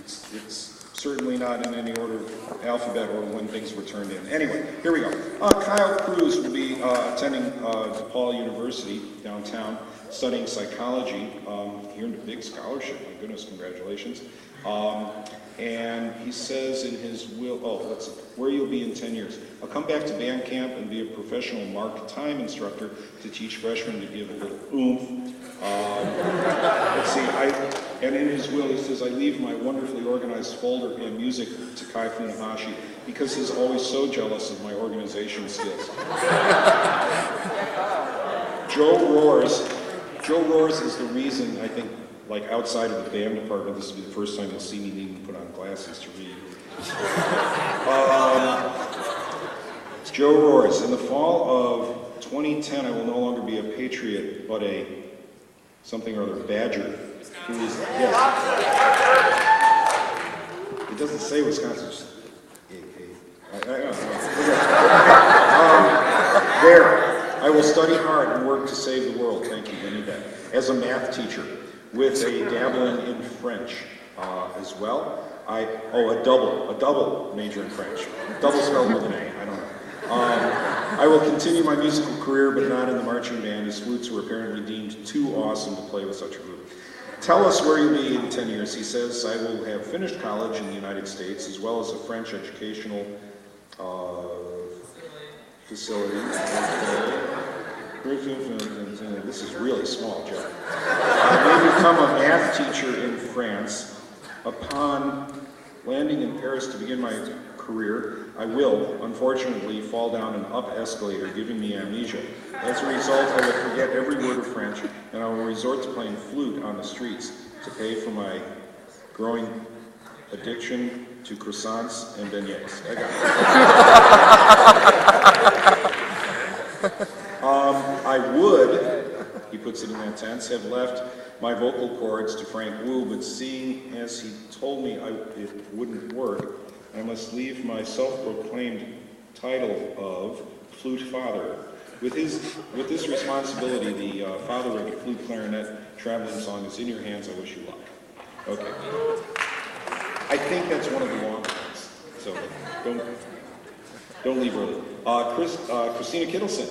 It's certainly not in any order of alphabet or when things were turned in. Anyway, here we go. Kyle Cruz will be attending DePaul University downtown, studying psychology. He earned a big scholarship. My goodness, congratulations. And he says in his will, let's see, where you'll be in 10 years. I'll come back to band camp and be a professional mark time instructor to teach freshmen to give a little oomph. Let's see, and in his will he says, I leave my wonderfully organized folder and music to Kai Funahashi because he's always so jealous of my organization skills. Joe Roars is the reason, I think, like outside of the band department, this will be the first time you'll see me needing to put on glasses to read. Joe Roars, in the fall of 2010, I will no longer be a patriot, but a something or other Badger. Who is, yes. It doesn't say Wisconsin. There. I will study hard and work to save the world. Thank you, Vinny Beck. As a math teacher, with a dabbling in French as well. A double major in French. Double spelled with an A, I don't know. I will continue my musical career, but not in the marching band, as flutes were apparently deemed too awesome to play with such a group. Tell us where you'll be in 10 years. He says, I will have finished college in the United States, as well as a French educational facility. This is really small, Joe. I may become a math teacher in France. Upon landing in Paris to begin my career, I will, unfortunately, fall down an up escalator, giving me amnesia. As a result, I will forget every word of French, and I will resort to playing flute on the streets to pay for my growing addiction to croissants and beignets. I got it. I would, he puts it in that tense, have left my vocal cords to Frank Wu, but seeing as he told me it wouldn't work, I must leave my self-proclaimed title of flute father. With this responsibility, the father of the flute clarinet traveling song is in your hands. I wish you luck. Okay. I think that's one of the long ones, so don't leave early. Christina Kittleson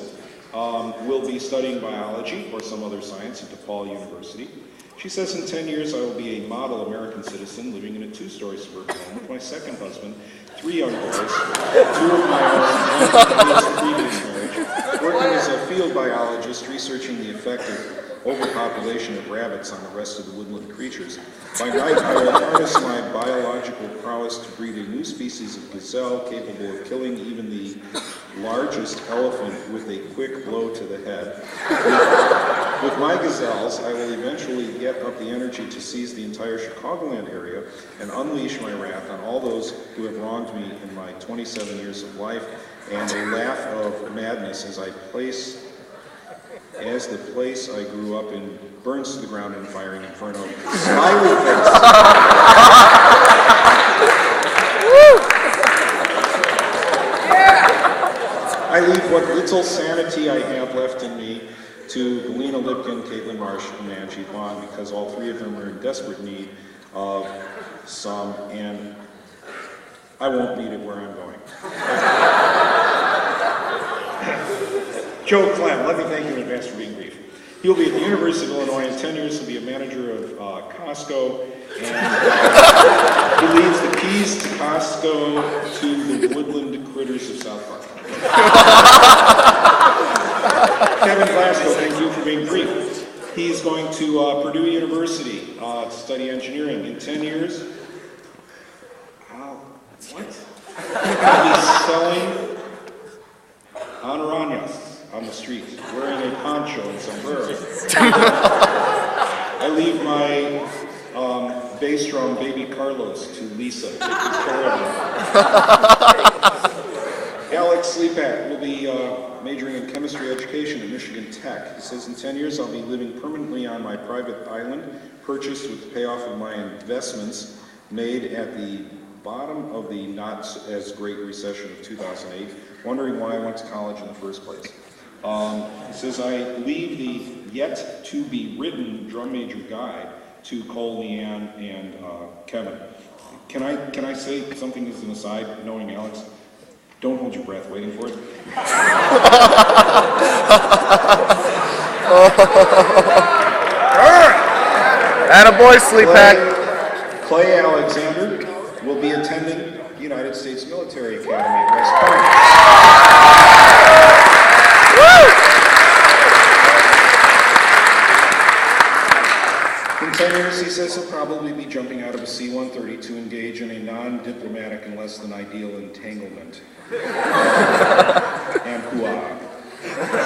will be studying biology or some other science at DePaul University. She says in 10 years I will be a model American citizen living in a 2-story suburban home with my second husband, 3 young boys, 2 of my own, 1 from his previous marriage, working as a field biologist researching the effect of overpopulation of rabbits on the rest of the woodland creatures. By night, I will harness my biological prowess to breed a new species of gazelle capable of killing even the largest elephant with a quick blow to the head. With my gazelles, I will eventually get up the energy to seize the entire Chicagoland area and unleash my wrath on all those who have wronged me in my 27 years of life, and a laugh of madness as the place I grew up in burns to the ground in firing inferno. Smiley face. I leave what little sanity I have left in me to Galena Lipkin, Caitlin Marsh, and Angie Vaughn, because all 3 of them are in desperate need of some, and I won't need it where I'm going. Joe Clem, let me thank you in advance for being brief. He'll be at the University of Illinois in 10 years. He'll be a manager of Costco, and he leads the keys to Costco to the woodland critters of South Park. Kevin Glasgow, thank you for being brief. He's going to Purdue University to study engineering. In 10 years, he'll be selling anarañas on the street, wearing a poncho and sombrero. I leave my bass drum baby Carlos to Lisa, taking care of him. Jeff Slepak will be majoring in chemistry education at Michigan Tech. He says in 10 years I'll be living permanently on my private island, purchased with the payoff of my investments made at the bottom of the not-as-great recession of 2008, wondering why I went to college in the first place. He says, I leave the yet-to-be-written drum major guide to Cole, Leanne, and Kevin. Can I say something as an aside, knowing Alex? Don't hold your breath waiting for it. Attaboy, Slepak. Clay Alexander will be attending United States Military Academy at West Point. In 10 years, he says he'll probably be jumping out of a C-130 to engage in a non-diplomatic and less than ideal entanglement. And hoo-ah.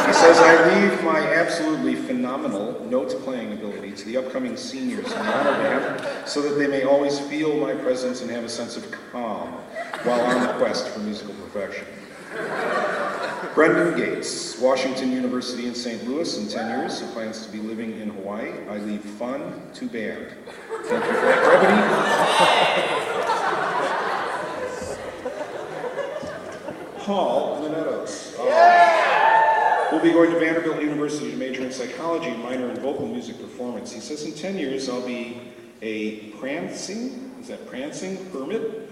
He says, I leave my absolutely phenomenal note-playing ability to the upcoming seniors in honor band so that they may always feel my presence and have a sense of calm while on the quest for musical perfection. Brendan Gates, Washington University in St. Louis in 10 years, who plans to be living in Hawaii. I leave fun to band. Thank you for that brevity. Paul Minettos. Will be going to Vanderbilt University to major in psychology and minor in vocal music performance. He says in 10 years I'll be a prancing hermit?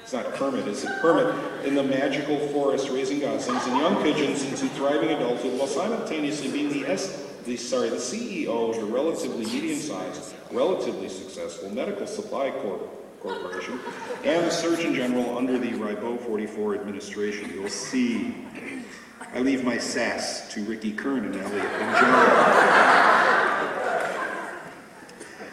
It's not Kermit, is it? Hermit in the magical forest, raising goslings and young pigeons into thriving adulthood while simultaneously being the CEO of the relatively medium-sized, relatively successful medical supply corporation and the Surgeon General under the Ribot 44 administration. You'll see. I leave my sass to Ricky Kern and Elliot and John.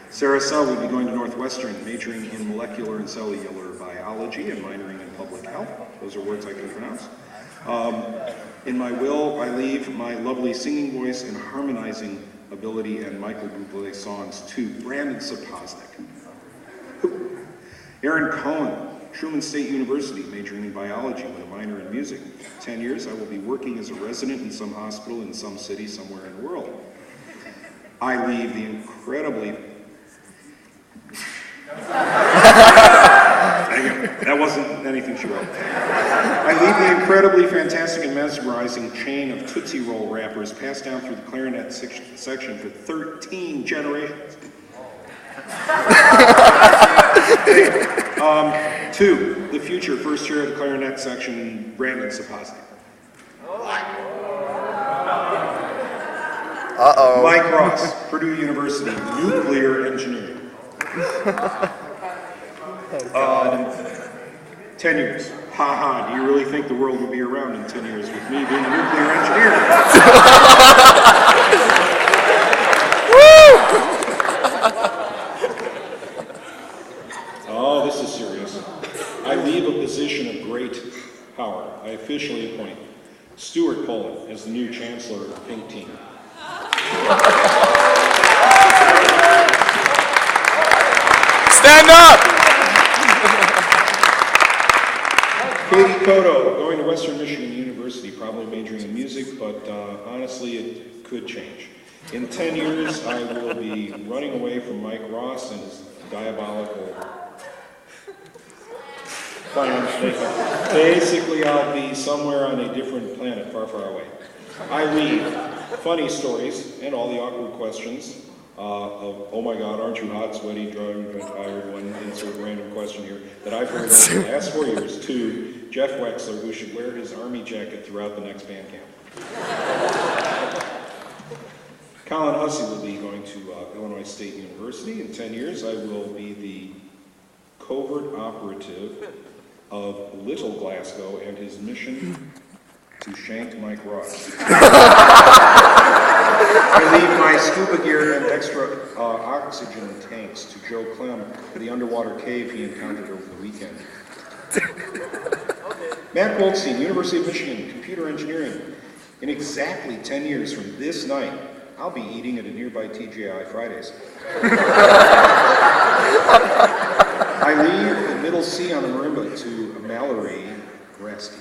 Sarah Sell will be going to Northwestern, majoring in molecular and cellular biology and minoring in public health. Those are words I can pronounce. In my will, I leave my lovely singing voice and harmonizing ability and Michael Bublé songs to Brandon Sapoznik. Aaron Cohen, Truman State University, majoring in biology with a minor in music. 10 years, I will be working as a resident in some hospital in some city somewhere in the world. I leave the incredibly... That wasn't anything she wrote. I leave the incredibly fantastic and mesmerizing chain of Tootsie Roll wrappers passed down through the clarinet section for 13 generations. 2, the future first chair of the clarinet section, Brandon Sapoznik. Uh-oh. Mike Ross, Purdue University, nuclear engineering. 10 years. Ha ha, do you really think the world will be around in 10 years with me being a nuclear engineer? Oh, this is serious. I leave a position of great power. I officially appoint Stuart Poland as the new chancellor of the Pink Team. Stand up! Katie Cotto, going to Western Michigan University, probably majoring in music, but honestly, it could change. In 10 years, I will be running away from Mike Ross and his diabolical plans. Basically, I'll be somewhere on a different planet, far, far away. I leave funny stories and all the awkward questions of, oh my God, aren't you hot, sweaty, drunk, and tired, one insert random question here, that I've heard over the last 4 years, to Jeff Wexler, who should wear his army jacket throughout the next band camp. Colin Hussey will be going to Illinois State University. In 10 years, I will be the covert operative of Little Glasgow and his mission to shank Mike Ross. I leave my scuba gear and extra oxygen tanks to Joe Clem for the underwater cave he encountered over the weekend. Matt Goldstein, University of Michigan, computer engineering. In exactly 10 years from this night, I'll be eating at a nearby TGI Fridays. I leave the middle C on the marimba to Mallory Gresky.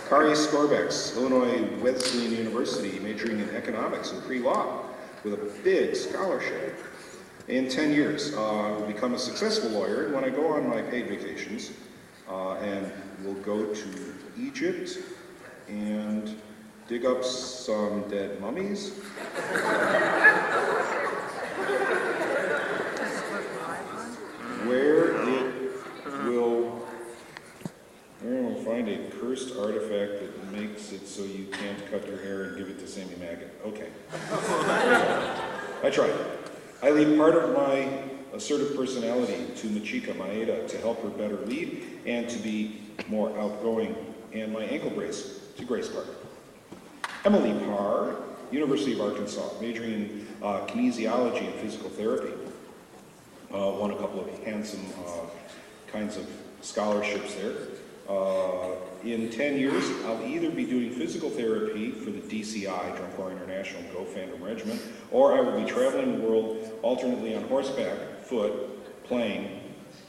Kari Skorbex, Illinois Wesleyan University, majoring in economics and pre-law with a big scholarship. In 10 years, I'll become a successful lawyer, and when I go on my paid vacations, and we'll go to Egypt and dig up some dead mummies. cursed artifact that makes it so you can't cut your hair and give it to Sammy Maggot. Okay. I tried. I leave part of my assertive personality to Machika Maeda to help her better lead and to be more outgoing, and my ankle brace to Grace Park. Emily Parr, University of Arkansas, majoring in kinesiology and physical therapy. Won a couple of handsome kinds of scholarships there. In 10 years, I'll either be doing physical therapy for the DCI, Drum Corps International Go Fandom Regiment, or I will be traveling the world alternately on horseback, foot, plane,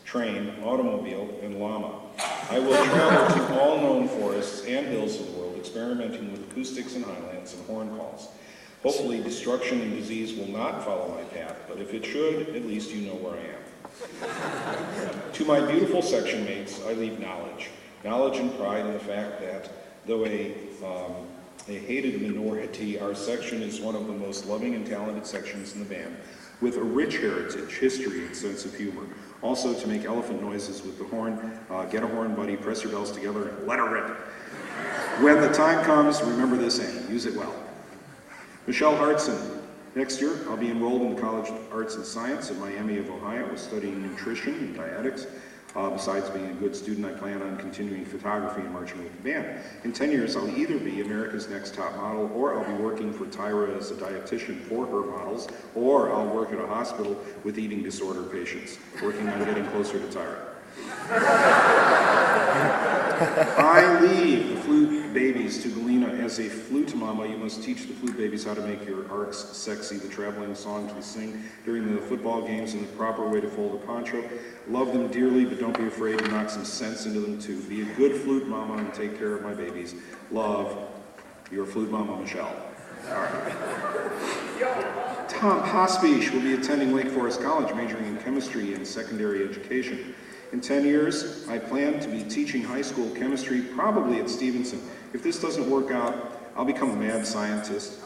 train, automobile, and llama. I will travel to all known forests and hills of the world, experimenting with acoustics and highlands and horn calls. Hopefully, destruction and disease will not follow my path, but if it should, at least you know where I am. To my beautiful section mates, I leave knowledge. Knowledge and pride in the fact that, though a hated minority, our section is one of the most loving and talented sections in the band, with a rich heritage, history, and sense of humor. Also, to make elephant noises with the horn, get a horn, buddy, press your bells together, and let her rip. When the time comes, remember this aim, use it well. Michelle Hartson. Next year, I'll be enrolled in the College of Arts and Science at Miami of Ohio, studying nutrition and dietetics. Besides being a good student, I plan on continuing photography and marching with the band. In 10 years, I'll either be America's Next Top Model, or I'll be working for Tyra as a dietitian for her models, or I'll work at a hospital with eating disorder patients, working on getting closer to Tyra. I leave the flute babies to Galena. As a flute mama, you must teach the flute babies how to make your arcs sexy, the traveling songs we sing during the football games, and the proper way to fold a poncho. Love them dearly, but don't be afraid to knock some sense into them too. Be a good flute mama and take care of my babies. Love, your flute mama, Michelle. All right. Tom Hospish will be attending Lake Forest College, majoring in chemistry and secondary education. In 10 years, I plan to be teaching high school chemistry, probably at Stevenson. If this doesn't work out, I'll become a mad scientist,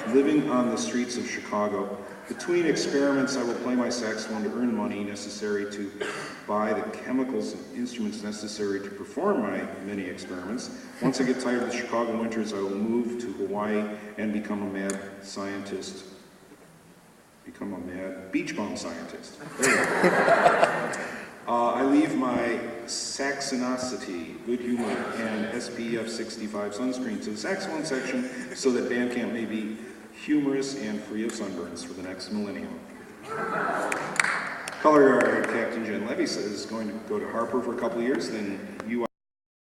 living on the streets of Chicago. Between experiments, I will play my saxophone to earn money necessary to buy the chemicals and instruments necessary to perform my many experiments. Once I get tired of the Chicago winters, I will move to Hawaii and become a mad scientist. Become a mad beach bum scientist. There we go. I leave my saxonicity, good humor, and SPF 65 sunscreen to the saxophone section so that band camp may be humorous and free of sunburns for the next millennium. Color guard Captain Jen Levy says is going to go to Harper for a couple of years, then